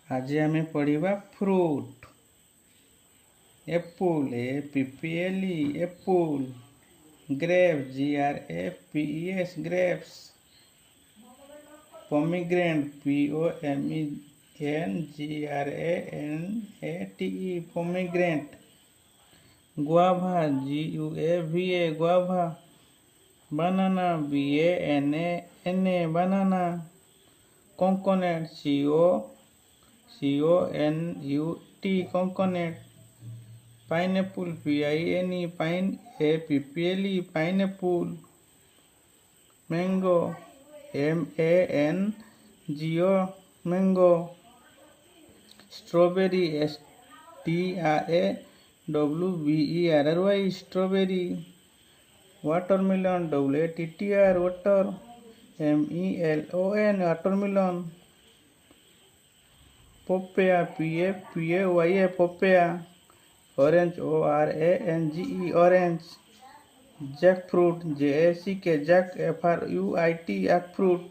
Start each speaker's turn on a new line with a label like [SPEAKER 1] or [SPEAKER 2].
[SPEAKER 1] आज आमे पढ़िबा fruit. Apple APPLE apple. Grapes GRAPES grapes. Pomegranate POMEGRANATE pomegranate. Guava GUAVA guava. Banana BANANA banana. Coconut COCONUT coconut. Pineapple PINEAPPLE pineapple. Mango MANGO mango. Strawberry STRAWBERRY strawberry. Watermelon WATTER water. MELON watermelon. Papaya PAPAYA papaya. Orange ORANGE orange. Jackfruit JACK FRUIT jackfruit.